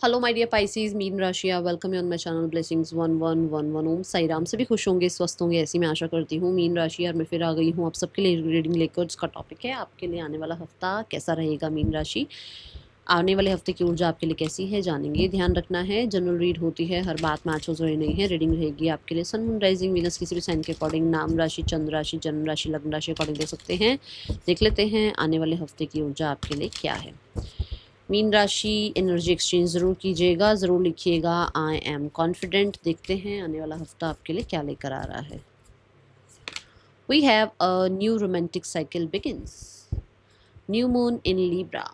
Hello my dear Pisces, मीन राशि, welcome you on my channel blessings 1111। Om Sai Ram. सभी खुश होंगे, स्वस्थ होंगे, ऐसी मैं आशा करती हूँ। मीन राशि और मैं फिर आ गई हूँ आप सबके लिए रीडिंग लेकर, जिसका टॉपिक है आपके लिए आने वाला हफ्ता कैसा रहेगा। मीन राशि, आने वाले हफ्ते की ऊर्जा आपके लिए कैसी है जानेंगे। ध्यान रखना है, जनरल रीड होती है, हर बात मैच हो जरूरी नहीं है। रीडिंग रहेगी आपके लिए सन मून राइजिंग वीनस किसी भी साइन के अकॉर्डिंग, नाम राशि, चंद्र राशि, जन्म राशि, लग्न राशि अकॉर्डिंग दे सकते हैं। देख लेते हैं आने वाले हफ्ते की ऊर्जा आपके लिए क्या है। मीन राशि, एनर्जी एक्सचेंज ज़रूर कीजिएगा, ज़रूर लिखिएगा आई एम कॉन्फिडेंट। देखते हैं आने वाला हफ्ता आपके लिए क्या लेकर आ रहा है। We have a new romantic cycle begins, new moon in Libra.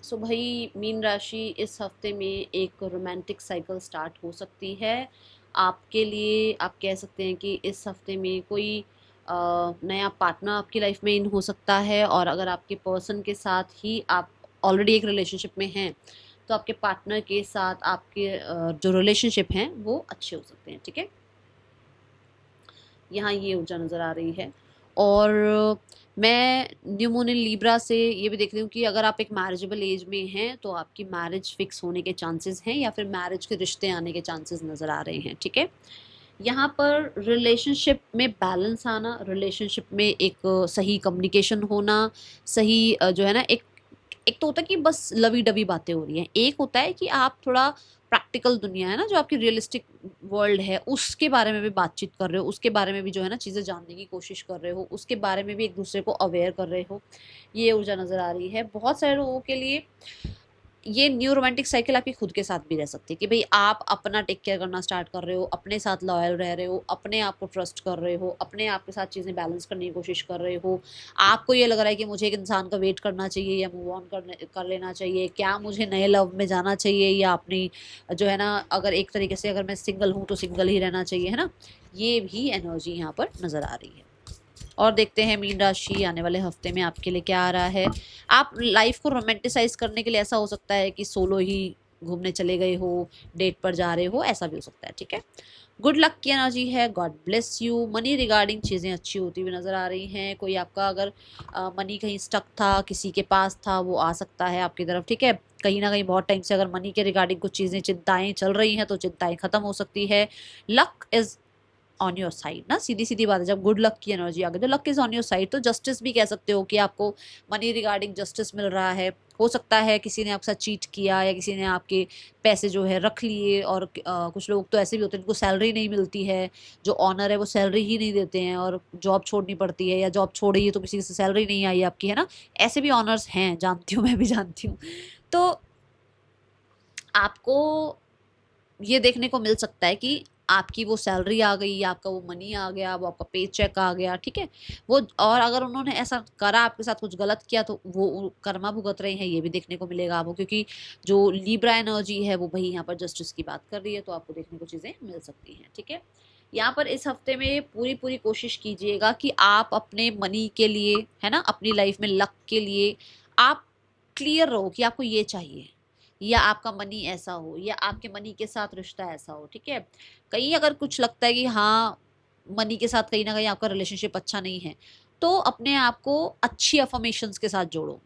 So भाई मीन राशि, इस हफ्ते में एक रोमांटिक साइकिल स्टार्ट हो सकती है आपके लिए। आप कह सकते हैं कि इस हफ्ते में कोई नया पार्टनर आपकी लाइफ में इन हो सकता है, और अगर आपके पर्सन के साथ ही आप ऑलरेडी एक रिलेशनशिप में हैं तो आपके पार्टनर के साथ आपके जो रिलेशनशिप हैं वो अच्छे हो सकते हैं। ठीक है, यहाँ ये ऊर्जा नज़र आ रही है। और मैं न्यू मून इन लीब्रा से ये भी देख रही हूँ कि अगर आप एक मैरिजेबल एज में हैं तो आपकी मैरिज फिक्स होने के चांसेस हैं, या फिर मैरिज के रिश्ते आने के चांसेस नज़र आ रहे हैं। ठीक है, यहाँ पर रिलेशनशिप में बैलेंस आना, रिलेशनशिप में एक सही कम्युनिकेशन होना, सही जो है ना, एक एक तो होता है कि बस लवी डवी बातें हो रही हैं, एक होता है कि आप थोड़ा प्रैक्टिकल दुनिया है ना, जो आपकी रियलिस्टिक वर्ल्ड है उसके बारे में भी बातचीत कर रहे हो, उसके बारे में भी जो है ना चीज़ें जानने की कोशिश कर रहे हो, उसके बारे में भी एक दूसरे को अवेयर कर रहे हो। ये ऊर्जा नज़र आ रही है बहुत सारे लोगों के लिए। ये न्यू रोमांटिक साइकिल आपकी खुद के साथ भी रह सकती है कि भाई आप अपना टेक केयर करना स्टार्ट कर रहे हो, अपने साथ लॉयल रह रहे हो, अपने आप को ट्रस्ट कर रहे हो, अपने आप के साथ चीज़ें बैलेंस करने की कोशिश कर रहे हो। आपको ये लग रहा है कि मुझे एक इंसान का वेट करना चाहिए या मूव ऑन कर लेना चाहिए, क्या मुझे नए लव में जाना चाहिए, या अपनी जो है ना, अगर एक तरीके से अगर मैं सिंगल हूँ तो सिंगल ही रहना चाहिए, है ना। ये भी एनर्जी यहाँ पर नज़र आ रही है। और देखते हैं मीन राशि, आने वाले हफ्ते में आपके लिए क्या आ रहा है। आप लाइफ को रोमांटिसाइज करने के लिए ऐसा हो सकता है कि सोलो ही घूमने चले गए हो, डेट पर जा रहे हो, ऐसा भी हो सकता है। ठीक है, गुड लक की एनर्जी है, God bless you. Money regarding चीज़ें अच्छी होती हुई नज़र आ रही हैं। कोई आपका अगर मनी कहीं स्टक था, किसी के पास था, वो आ सकता है आपकी तरफ। ठीक है, कहीं ना कहीं बहुत टाइम से अगर मनी के रिगार्डिंग कुछ चीज़ें चिंताएं चल रही हैं तो चिंताएं खत्म हो सकती है। Luck is on your side ना, सीधी सीधी बात है। जब गुड लक की एनर्जी आ गई तो luck is on your side, तो जस्टिस भी कह सकते हो कि आपको मनी रिगार्डिंग जस्टिस मिल रहा है। हो सकता है किसी ने आपके साथ चीट किया, या किसी ने आपके पैसे जो है रख लिए, और कुछ लोग तो ऐसे भी होते हैं जिनको सैलरी नहीं मिलती है, जो ऑनर है वो सैलरी ही नहीं देते हैं और जॉब छोड़नी पड़ती है, या जॉब छोड़ी है तो किसी से सैलरी नहीं आई आपकी, है ना। ऐसे भी ऑनर्स हैं, जानती हूँ, मैं भी जानती हूँ। तो आपको ये देखने को मिल सकता है कि आपकी वो सैलरी आ गई, या आपका वो मनी आ गया, वो आपका पे चेक आ गया। ठीक है, वो, और अगर उन्होंने ऐसा करा आपके साथ कुछ गलत किया तो वो कर्मा भुगत रहे हैं, ये भी देखने को मिलेगा आपको, क्योंकि जो लीब्रा एनर्जी है वो भाई यहाँ पर जस्टिस की बात कर रही है, तो आपको देखने को चीज़ें मिल सकती हैं। ठीक है, यहाँ पर इस हफ्ते में पूरी पूरी कोशिश कीजिएगा कि आप अपने मनी के लिए, है ना, अपनी लाइफ में लक के लिए आप क्लियर रहो कि आपको ये चाहिए, या आपका मनी ऐसा हो, या आपके मनी के साथ रिश्ता ऐसा हो। ठीक है, कहीं अगर कुछ लगता है कि हाँ मनी के साथ कहीं ना कहीं आपका रिलेशनशिप अच्छा नहीं है, तो अपने आप को अच्छी अफर्मेशंस के साथ जोड़ो।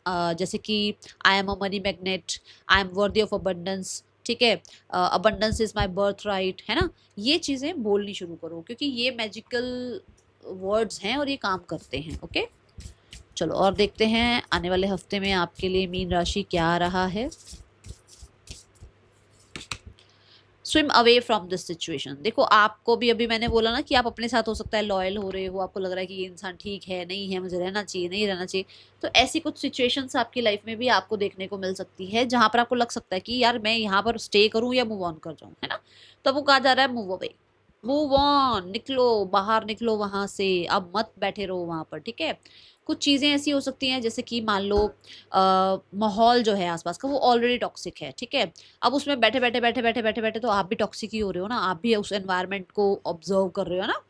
जैसे कि I am a money magnet, I am worthy of abundance. ठीक है, abundance is my birth right, है ना। ये चीज़ें बोलनी शुरू करो, क्योंकि ये मैजिकल वर्ड्स हैं और ये काम करते हैं। ओके, चलो और देखते हैं आने वाले हफ्ते में आपके लिए मीन राशि क्या आ रहा है। Swim away from this situation. देखो, आपको भी अभी मैंने बोला ना कि आप अपने साथ हो सकता है लॉयल हो रहे हो, आपको लग रहा है कि ये इंसान ठीक है, नहीं है, मुझे रहना चाहिए, नहीं रहना चाहिए। तो ऐसी कुछ सिचुएशंस आपकी लाइफ में भी आपको देखने को मिल सकती है, जहां पर आपको लग सकता है कि यार मैं यहाँ पर स्टे करूं या मूव ऑन कर जाऊं, है ना। तो वो कहा जा रहा है मूव अवे, मूव ऑन, निकलो बाहर, निकलो वहां से, अब मत बैठे रहो वहां पर। ठीक है, कुछ चीज़ें ऐसी हो सकती हैं जैसे कि मान लो माहौल जो है आसपास का वो ऑलरेडी टॉक्सिक है। ठीक है, अब उसमें बैठे बैठे बैठे बैठे बैठे बैठे तो आप भी टॉक्सिक ही हो रहे हो ना, आप भी उस एनवायरनमेंट को ऑब्जर्व कर रहे हो ना,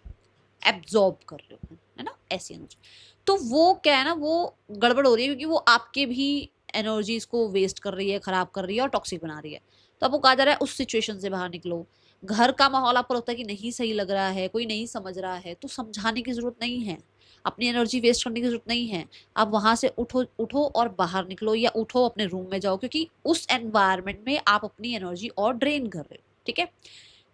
एब्जॉर्ब कर रहे हो, है ना, ऐसी एनर्जी। तो वो क्या है ना, वो गड़बड़ हो रही है, क्योंकि वो आपके भी एनर्जीज को वेस्ट कर रही है, खराब कर रही है और टॉक्सिक बना रही है। तो आपको कहा जा रहा है उस सिचुएशन से बाहर निकलो। घर का माहौल आपको लगता है कि नहीं सही लग रहा है, कोई नहीं समझ रहा है, तो समझाने की जरूरत नहीं है। अपनी एनर्जी वेस्ट करने की जरूरत नहीं है। आप वहां से उठो उठो और बाहर निकलो, या उठो अपने रूम में जाओ, क्योंकि उस एनवायरनमेंट में आप अपनी एनर्जी और ड्रेन कर रहे हो। ठीक है,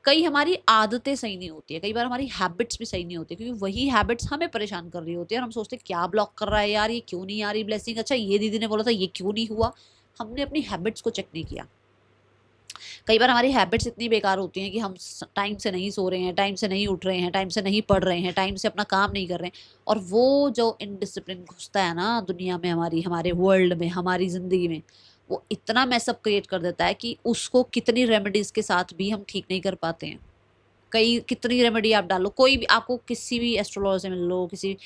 कई हमारी आदतें सही नहीं होती है, कई बार हमारी हैबिट्स भी सही नहीं होती, क्योंकि वही हैबिट्स हमें परेशान कर रही होती है और हम सोचते हैं क्या ब्लॉक कर रहा है यार, ये क्यों नहीं आ रही ब्लेसिंग, अच्छा ये दीदी ने बोला था ये क्यों नहीं हुआ। हमने अपनी हैबिट्स को चेक नहीं किया। कई बार हमारी हैबिट्स इतनी बेकार होती हैं कि हम टाइम से नहीं सो रहे हैं, टाइम से नहीं उठ रहे हैं, टाइम से नहीं पढ़ रहे हैं, टाइम से अपना काम नहीं कर रहे हैं, और वो जो इनडिसिप्लिन घुसता है ना दुनिया में, हमारी हमारे वर्ल्ड में, हमारी ज़िंदगी में, वो इतना मैसअप क्रिएट कर देता है कि उसको कितनी रेमेडीज़ के साथ भी हम ठीक नहीं कर पाते हैं। कई कितनी रेमेडी आप डालो, कोई भी आपको किसी भी एस्ट्रोलॉजर से मिल लो, किसी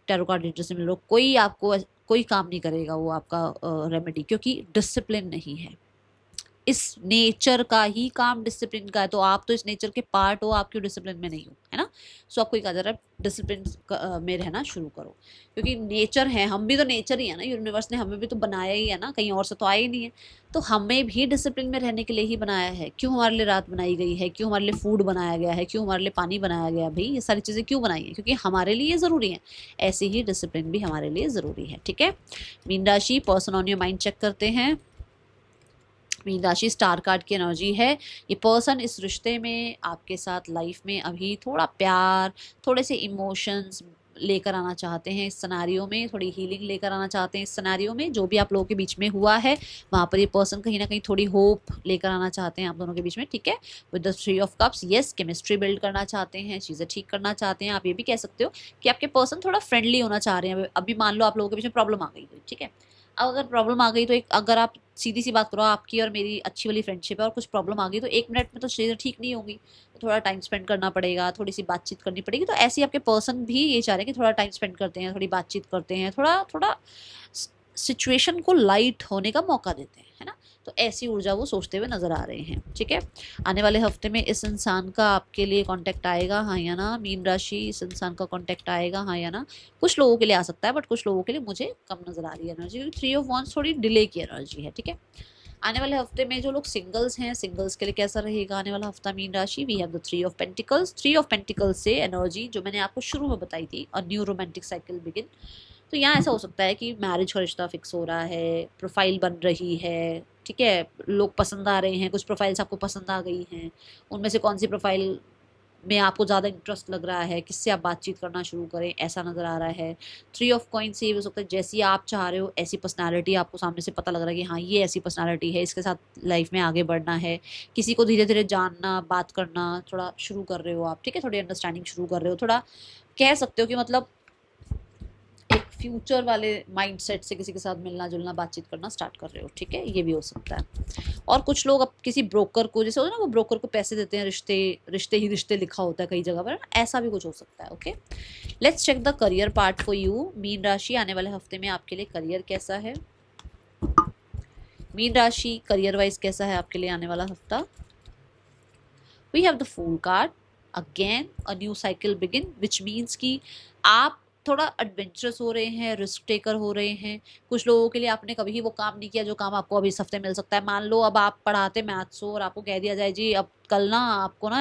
टैरो कार्ड रीडर से मिल लो, कोई आपको कोई काम नहीं करेगा वो आपका रेमेडी, क्योंकि डिसिप्लिन नहीं है। इस नेचर का ही काम डिसिप्लिन का है, तो आप तो इस नेचर के पार्ट हो, आप क्यों डिसिप्लिन में नहीं हो, है ना। सो आपको कहा जा रहा है डिसिप्लिन में रहना शुरू करो, क्योंकि नेचर है, हम भी तो नेचर ही है ना, यूनिवर्स ने हमें भी तो बनाया ही है ना, कहीं और से तो आया ही नहीं है। तो हमें भी डिसिप्लिन में रहने के लिए ही बनाया है। क्यों हमारे लिए रात बनाई गई है, क्यों हमारे लिए फूड बनाया गया है, क्यों हमारे लिए पानी बनाया गया, भाई ये सारी चीज़ें क्यों बनाई है, क्योंकि हमारे लिए ज़रूरी है। ऐसे ही डिसिप्लिन भी हमारे लिए ज़रूरी है। ठीक है, मीन राशि, person on your mind check करते हैं। मीन राशि स्टार कार्ड की एनर्जी है। ये पर्सन इस रिश्ते में आपके साथ लाइफ में अभी थोड़ा प्यार, थोड़े से इमोशंस लेकर आना चाहते हैं। इस सिनेरियो में थोड़ी हीलिंग लेकर आना चाहते हैं। इस सिनेरियो में जो भी आप लोगों के बीच में हुआ है, वहाँ पर ये पर्सन कहीं ना कहीं थोड़ी होप लेकर आना चाहते हैं आप दोनों के बीच में। ठीक है, with the 3 of cups, yes, chemistry build करना चाहते हैं, चीज़ें ठीक करना चाहते हैं। आप ये भी कह सकते हो कि आपके पर्सन थोड़ा फ्रेंडली होना चाह रहे हैं। अभी मान लो आप लोगों के बीच में प्रॉब्लम आ गई, ठीक है, अब अगर प्रॉब्लम आ गई तो अगर आप सीधी सी बात करो, आपकी और मेरी अच्छी वाली फ्रेंडशिप है और कुछ प्रॉब्लम आ गई तो 1 मिनट में तो चीज़ें ठीक नहीं होंगी, तो थोड़ा टाइम स्पेंड करना पड़ेगा, थोड़ी सी बातचीत करनी पड़ेगी। तो ऐसे ही आपके पर्सन भी ये चाह रहे हैं कि थोड़ा टाइम स्पेंड करते हैं, थोड़ी बातचीत करते हैं, थोड़ा थोड़ा सिचुएशन को लाइट होने का मौका देते हैं, है ना। तो ऐसी ऊर्जा वो सोचते हुए नजर आ रहे हैं। ठीक है, आने वाले हफ्ते में इस इंसान का आपके लिए कांटेक्ट आएगा, हाँ या ना। मीन राशि, इस इंसान का कांटेक्ट आएगा, हाँ या ना। कुछ लोगों के लिए आ सकता है, बट कुछ लोगों के लिए मुझे कम नजर आ रही है एनर्जी, क्योंकि 3 ऑफ वॉन्ड्स थोड़ी डिले की एनर्जी है। ठीक है, आने वाले हफ्ते में जो लोग सिंगल्स हैं, सिंगल्स के लिए कैसा रहेगा आने वाला हफ्ता मीन राशि। We have the 3 of pentacles. 3 of pentacles से एनर्जी जो मैंने आपको शुरू में बताई थी, a new romantic cycle begin. तो यहाँ ऐसा हो सकता है कि मैरिज का रिश्ता फिक्स हो रहा है, प्रोफाइल बन रही है। ठीक है, लोग पसंद आ रहे हैं, कुछ प्रोफाइल्स आपको पसंद आ गई हैं, उनमें से कौन सी प्रोफाइल में आपको ज़्यादा इंटरेस्ट लग रहा है, किससे आप बातचीत करना शुरू करें, ऐसा नज़र आ रहा है। 3 ऑफ कॉइन से ये हो सकता है जैसी आप चाह रहे हो ऐसी पर्सनालिटी आपको सामने से पता लग रहा है कि हाँ ये ऐसी पर्सनालिटी है, इसके साथ लाइफ में आगे बढ़ना है। किसी को धीरे धीरे जानना, बात करना थोड़ा शुरू कर रहे हो आप। ठीक है, थोड़ी अंडरस्टैंडिंग शुरू कर रहे हो, थोड़ा कह सकते हो कि मतलब एक फ्यूचर वाले माइंडसेट से किसी के साथ मिलना जुलना, बातचीत करना स्टार्ट कर रहे हो। ठीक है, ये भी हो सकता है। और कुछ लोग अब किसी ब्रोकर को, जैसे होता है ना वो ब्रोकर को पैसे देते हैं, रिश्ते रिश्ते ही रिश्ते लिखा होता है कई जगह पर, ऐसा भी कुछ हो सकता है। Okay, let's check the career part for you. मीन राशि, आने वाले हफ्ते में आपके लिए करियर कैसा है। मीन राशि करियर वाइज कैसा है आपके लिए आने वाला हफ्ता। We have the fool card, again a new cycle begin, which means कि आप थोड़ा एडवेंचरस हो रहे हैं, रिस्क टेकर हो रहे हैं। कुछ लोगों के लिए आपने कभी वो काम नहीं किया जो काम आपको अभी इस हफ्ते मिल सकता है। मान लो अब आप पढ़ाते मैथ्स हो और आपको कह दिया जाए जी अब कल ना आपको ना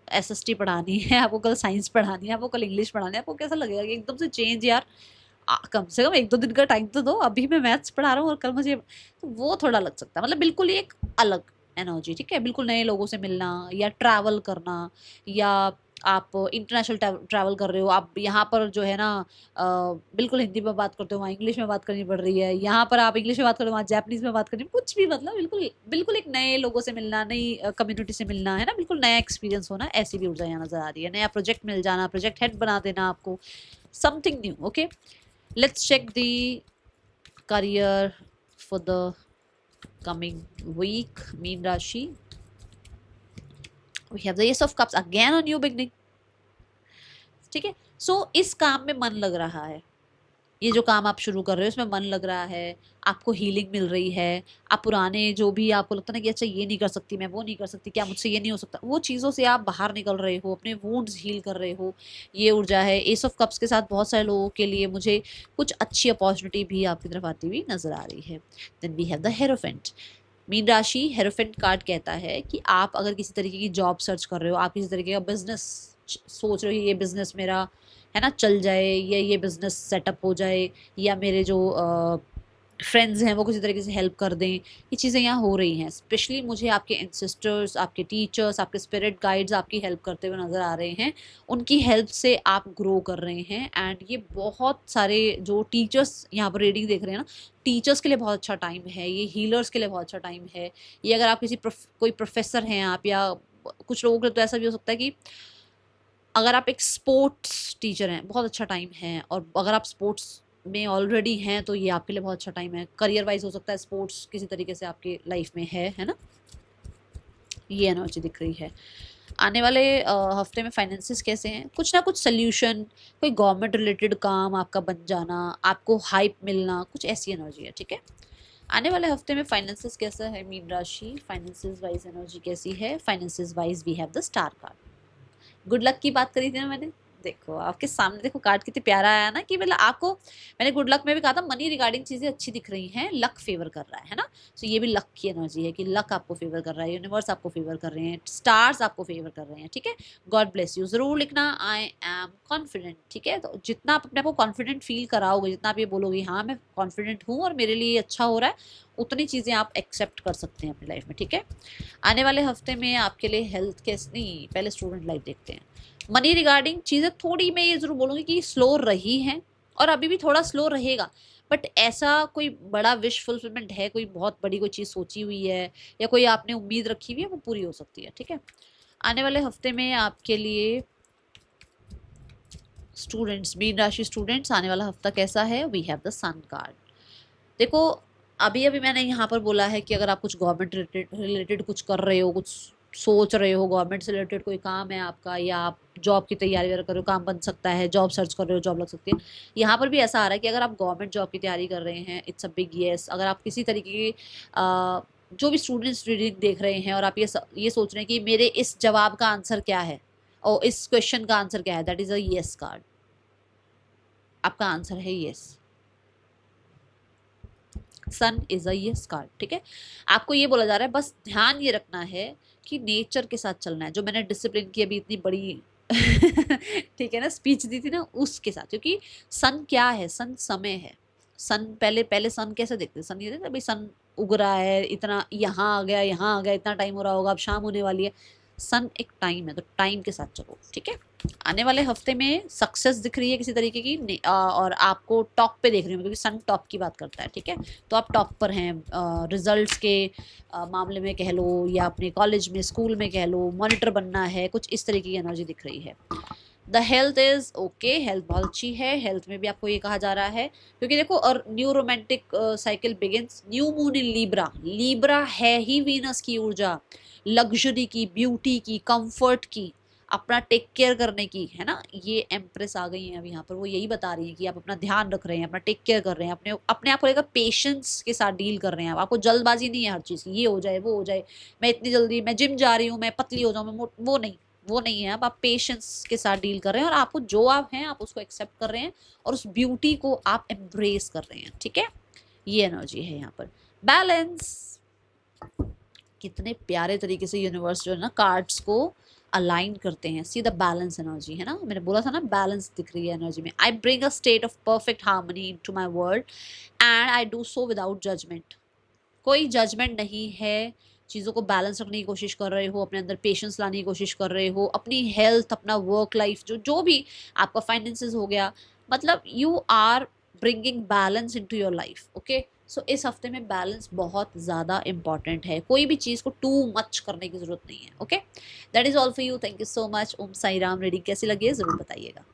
एसएसटी पढ़ानी है, आपको कल साइंस पढ़ानी है, आपको कल इंग्लिश पढ़ानी है। आपको कैसा लगेगा कि एकदम से चेंज यार, कम से कम 1-2 दिन का टाइम तो दो, अभी मैं मैथ्स पढ़ा रहा हूँ और कल मुझे, तो वो थोड़ा लग सकता है। मतलब बिल्कुल एक अलग एनर्जी। ठीक है, बिल्कुल नए लोगों से मिलना या ट्रैवल करना, या आप इंटरनेशनल ट्रैवल कर रहे हो, आप यहाँ पर जो है ना बिल्कुल हिंदी में बात करते हो, वहाँ इंग्लिश में बात करनी पड़ रही है, यहाँ पर आप इंग्लिश में बात करते हो, वहाँ जैपनीज में बात करनी, कुछ भी मतलब बिल्कुल बिल्कुल एक नए लोगों से मिलना, नई कम्युनिटी से मिलना, है ना, बिल्कुल नया एक्सपीरियंस होना, ऐसी भी ऊर्जा यहाँ नजर आ रही है। नया प्रोजेक्ट मिल जाना, प्रोजेक्ट हेड बना देना आपको, something new. Okay, let's check the career for the coming week. Meen Rashi, we have the Ace of Cups, again a new beginning. ठीक है, सो इस काम में मन लग रहा है, ये जो काम आप शुरू कर रहे हो इसमें मन लग रहा है, आपको हीलिंग मिल रही है। आप पुराने जो भी आपको लगता है ना कि अच्छा ये नहीं कर सकती मैं, वो नहीं कर सकती, क्या मुझसे ये नहीं हो सकता, वो चीज़ों से आप बाहर निकल रहे हो, अपने वुंड्स हील कर रहे हो, ये ऊर्जा है। एस ऑफ कप्स के साथ बहुत सारे लोगों के लिए मुझे कुछ अच्छी अपॉर्चुनिटी भी आपकी तरफ आती हुई नजर आ रही है। Then we have the hierophant. मीन राशि, हेरोफेंट कार्ड कहता है कि आप अगर किसी तरीके की जॉब सर्च कर रहे हो, आप किसी तरीके का बिजनेस सोच रहे हो, ये बिजनेस मेरा है ना, चल जाए, या ये बिजनेस सेटअप हो जाए, या मेरे जो फ्रेंड्स हैं वो किसी तरीके से हेल्प कर दें, ये चीज़ें यहाँ हो रही हैं। स्पेशली मुझे आपके एंसेस्टर्स, आपके टीचर्स, आपके स्पिरिट गाइड्स आपकी हेल्प करते हुए नज़र आ रहे हैं। उनकी हेल्प से आप ग्रो कर रहे हैं। एंड ये बहुत सारे जो टीचर्स यहाँ पर रीडिंग देख रहे हैं ना, टीचर्स के लिए बहुत अच्छा टाइम है, ये हीलर्स के लिए बहुत अच्छा टाइम है। ये अगर आप किसी कोई प्रोफेसर हैं आप, या कुछ लोगों के लिए तो ऐसा भी हो सकता है कि अगर आप एक स्पोर्ट्स टीचर हैं, बहुत अच्छा टाइम है। और अगर आप स्पोर्ट्स में ऑलरेडी हैं तो ये आपके लिए बहुत अच्छा टाइम है। करियर वाइज हो सकता है स्पोर्ट्स किसी तरीके से आपके लाइफ में है ना, ये एनर्जी दिख रही है। आने वाले हफ्ते में फाइनेंसेस कैसे हैं? कुछ ना कुछ सोल्यूशन, कोई गवर्नमेंट रिलेटेड काम आपका बन जाना, आपको हाइप मिलना, कुछ ऐसी एनर्जी है, ठीक है। आने वाले हफ्ते में फाइनेंसेस कैसा है मीन राशि, फाइनेंसेस वाइज एनर्जी कैसी है? Finances wise we have the star card. Good luck की बात करी थी ना मैंने, देखो आपके सामने, देखो कार्ड कितने प्यारा आया ना, कि मतलब आपको मैंने गुड लक में भी कहा था मनी रिगार्डिंग चीज़ें अच्छी दिख रही हैं, लक फेवर कर रहा है ना। सो ये भी लक की एनर्जी है कि लक आपको फेवर कर रहा है, यूनिवर्स आपको फेवर कर रहे हैं, स्टार्स आपको फेवर कर रहे हैं, ठीक है। गॉड ब्लेस यू ज़रूर लिखना, आई एम कॉन्फिडेंट, ठीक है। तो जितना आप अपने आप को कॉन्फिडेंट फील कराओगे, जितना आप ये बोलोगे हाँ मैं कॉन्फिडेंट हूँ और मेरे लिए अच्छा हो रहा है, उतनी चीज़ें आप एक्सेप्ट कर सकते हैं अपनी लाइफ में, ठीक है। आने वाले हफ्ते में आपके लिए हेल्थ कैसे, नहीं पहले स्टूडेंट लाइफ देखते हैं। मनी रिगार्डिंग चीज़ें थोड़ी मैं ये ज़रूर बोलूँगी कि स्लो रही हैं और अभी भी थोड़ा स्लो रहेगा, बट ऐसा कोई बड़ा विश फुलफिलमेंट है, कोई बहुत बड़ी कोई चीज़ सोची हुई है या कोई आपने उम्मीद रखी हुई है, वो पूरी हो सकती है, ठीक है। आने वाले हफ्ते में आपके लिए स्टूडेंट्स, मीन राशि स्टूडेंट्स, आने वाला हफ्ता कैसा है? We have the sun card. देखो अभी अभी मैंने यहाँ पर बोला है कि अगर आप कुछ गवर्नमेंट रिलेटेड कुछ कर रहे हो, कुछ सोच रहे हो, गवर्नमेंट से रिलेटेड कोई काम है आपका, या आप जॉब की तैयारी वगैरह कर रहे हो, काम बन सकता है, जॉब सर्च कर रहे हो, जॉब लग सकती है। यहाँ पर भी ऐसा आ रहा है कि अगर आप गवर्नमेंट जॉब की तैयारी कर रहे हैं, इट्स अ बिग येस। अगर आप किसी तरीके की जो भी स्टूडेंट्स रीडिंग देख रहे हैं और आप ये सोच रहे हैं कि मेरे इस जवाब का आंसर क्या है और इस क्वेश्चन का आंसर क्या है, that is a yes card. आपका आंसर है yes, sun is a yes card, ठीक है। आपको ये बोला जा रहा है, बस ध्यान ये रखना है कि नेचर के साथ चलना है। जो मैंने डिसिप्लिन की अभी इतनी बड़ी ठीक है ना स्पीच दी थी ना, उसके साथ, क्योंकि सन क्या है? सन समय है। सन पहले पहले सन कैसे देखते? सन ये देखते भाई सन उग रहा है, इतना यहाँ आ गया, यहाँ आ गया, इतना टाइम हो रहा होगा, अब शाम होने वाली है। सन एक टाइम है, तो टाइम के साथ चलो, ठीक है। आने वाले हफ्ते में सक्सेस दिख रही है किसी तरीके की, और आपको टॉप पे देख रही हूँ क्योंकि सन टॉप की बात करता है, ठीक है। तो आप टॉप पर हैं रिजल्ट्स के मामले में कह लो, या अपने कॉलेज में, स्कूल में कह लो, मॉनिटर बनना है, कुछ इस तरीके की एनर्जी दिख रही है। The health is okay, health बहुत अच्छी है। हेल्थ में भी आपको ये कहा जा रहा है, क्योंकि देखो और new romantic cycle begins, new moon in Libra. Libra है ही वीनस की ऊर्जा, लग्जरी की, ब्यूटी की, कंफर्ट की, अपना टेक केयर करने की, है ना। ये एम्प्रेस आ गई हैं अब यहाँ पर, वो यही बता रही है कि आप अपना ध्यान रख रहे हैं, अपना टेक केयर कर रहे हैं, अपने अपने आप को लेकर पेशेंस के साथ डील कर रहे हैं। आपको जल्दबाजी नहीं है हर चीज़ की, ये हो जाए वो हो जाए, मैं इतनी जल्दी, मैं जिम जा रही हूँ, मैं पतली हो जाऊँ, मैं वो नहीं है। अब आप पेशेंस के साथ डील कर रहे हैं और आपको जो आप हैं आप उसको एक्सेप्ट कर रहे हैं और उस ब्यूटी को आप एम्ब्रेस कर रहे हैं, ठीक है। ये एनर्जी है यहाँ पर। बैलेंस, कितने प्यारे तरीके से यूनिवर्स जो है ना कार्ड्स को अलाइन करते हैं। सी द बैलेंस एनर्जी, है ना, मैंने बोला था ना बैलेंस दिख रही है एनर्जी में। I bring a state of perfect harmony into my world and I do so without judgement. कोई जजमेंट नहीं है, चीज़ों को बैलेंस रखने की कोशिश कर रहे हो, अपने अंदर पेशेंस लाने की कोशिश कर रहे हो, अपनी हेल्थ, अपना वर्क लाइफ, जो भी आपका फाइनेंसेस हो गया, मतलब you are bringing balance into your life, okay. So इस हफ्ते में बैलेंस बहुत ज़्यादा इंपॉर्टेंट है, कोई भी चीज़ को टू मच करने की ज़रूरत नहीं है, okay. That is all for you, thank you so much. Om Sai Ram. Reading कैसी लगी है ज़रूर बताइएगा।